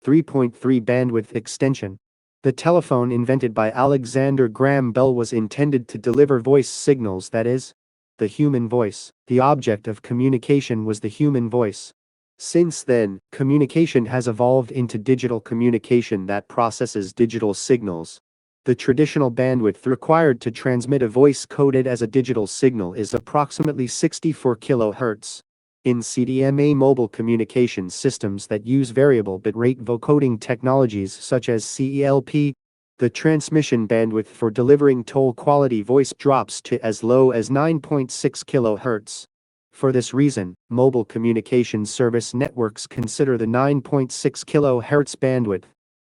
3.3 bandwidth extension. The telephone invented by Alexander Graham Bell was intended to deliver voice signals, that is, the human voice. The object of communication was the human voice. Since then, communication has evolved into digital communication that processes digital signals. The traditional bandwidth required to transmit a voice coded as a digital signal is approximately 64 kHz. In CDMA mobile communication systems that use variable bitrate vocoding technologies such as CELP, the transmission bandwidth for delivering toll-quality voice drops to as low as 9.6 kHz. For this reason, mobile communication service networks consider the 9.6 kHz bandwidth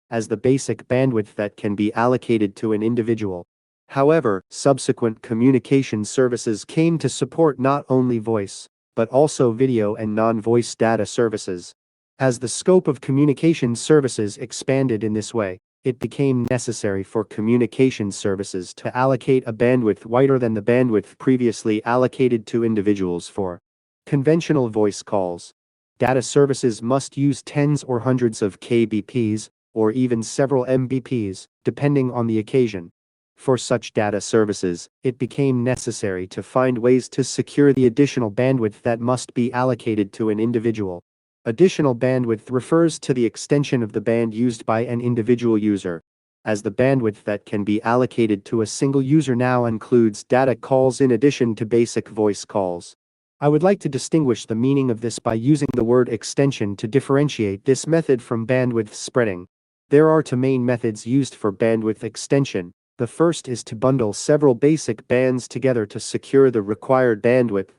as the basic bandwidth that can be allocated to an individual. However, subsequent communication services came to support not only voice, but also video and non-voice data services. As the scope of communication services expanded in this way, it became necessary for communication services to allocate a bandwidth wider than the bandwidth previously allocated to individuals for conventional voice calls. Data services must use tens or hundreds of kbps, or even several mbps, depending on the occasion. For such data services, it became necessary to find ways to secure the additional bandwidth that must be allocated to an individual. Additional bandwidth refers to the extension of the band used by an individual user, as the bandwidth that can be allocated to a single user now includes data calls in addition to basic voice calls. I would like to distinguish the meaning of this by using the word extension to differentiate this method from bandwidth spreading. There are two main methods used for bandwidth extension. The first is to bundle several basic bands together to secure the required bandwidth.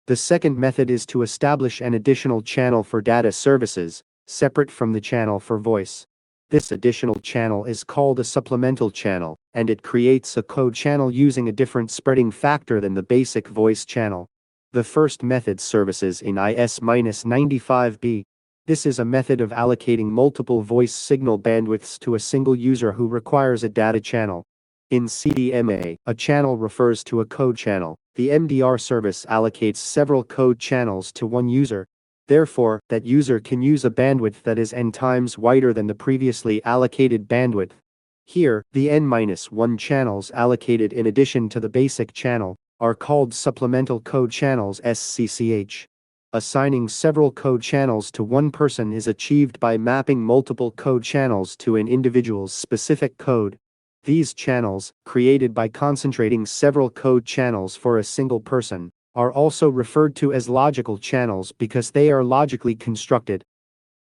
The second method is to establish an additional channel for data services, separate from the channel for voice. This additional channel is called a supplemental channel, and it creates a code channel using a different spreading factor than the basic voice channel. The first method services in IS-95B. This is a method of allocating multiple voice signal bandwidths to a single user who requires a data channel. In CDMA, a channel refers to a code channel. The MDR service allocates several code channels to one user. Therefore, that user can use a bandwidth that is n times wider than the previously allocated bandwidth. Here, the n-1 channels allocated in addition to the basic channel are called supplemental code channels SCCH. Assigning several code channels to one person is achieved by mapping multiple code channels to an individual's specific code. These channels, created by concentrating several code channels for a single person, are also referred to as logical channels because they are logically constructed.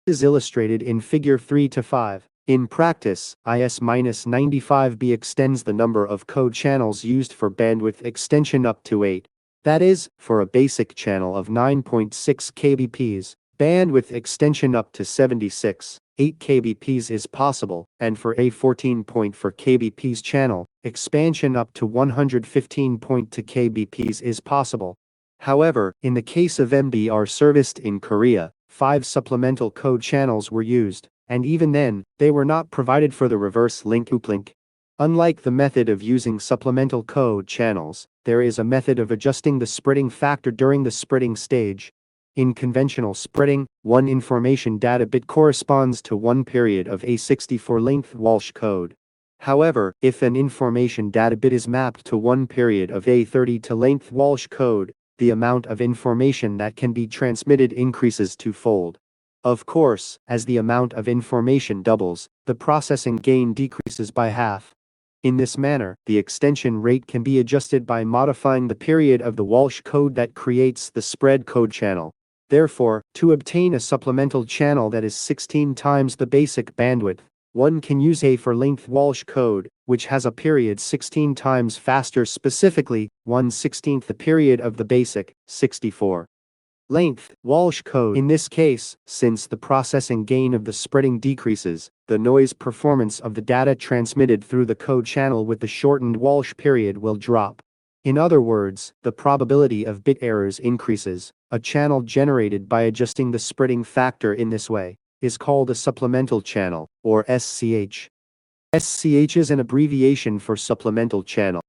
This is illustrated in Figure 3-5. In practice, IS-95B extends the number of code channels used for bandwidth extension up to 8. That is, for a basic channel of 9.6 kbps, bandwidth extension up to 76. 8 kbps is possible, and for a 14.4 kbps channel, expansion up to 115.2 kbps is possible. However, in the case of MDR serviced in Korea, 5 supplemental code channels were used, and even then, they were not provided for the reverse link uplink. Unlike the method of using supplemental code channels, there is a method of adjusting the spreading factor during the spreading stage. In conventional spreading, one information data bit corresponds to one period of a 64-length Walsh code. However, if an information data bit is mapped to one period of a 32-length Walsh code, the amount of information that can be transmitted increases twofold. Of course, as the amount of information doubles, the processing gain decreases by half. In this manner, the extension rate can be adjusted by modifying the period of the Walsh code that creates the spread code channel. Therefore, to obtain a supplemental channel that is 16 times the basic bandwidth, one can use a for-length Walsh code, which has a period 16 times faster, specifically 1/16 the period of the basic, 64. Length Walsh code. In this case, since the processing gain of the spreading decreases, the noise performance of the data transmitted through the code channel with the shortened Walsh period will drop. In other words, the probability of bit errors increases. A channel generated by adjusting the spreading factor in this way is called a supplemental channel, or SCH. SCH is an abbreviation for supplemental channel.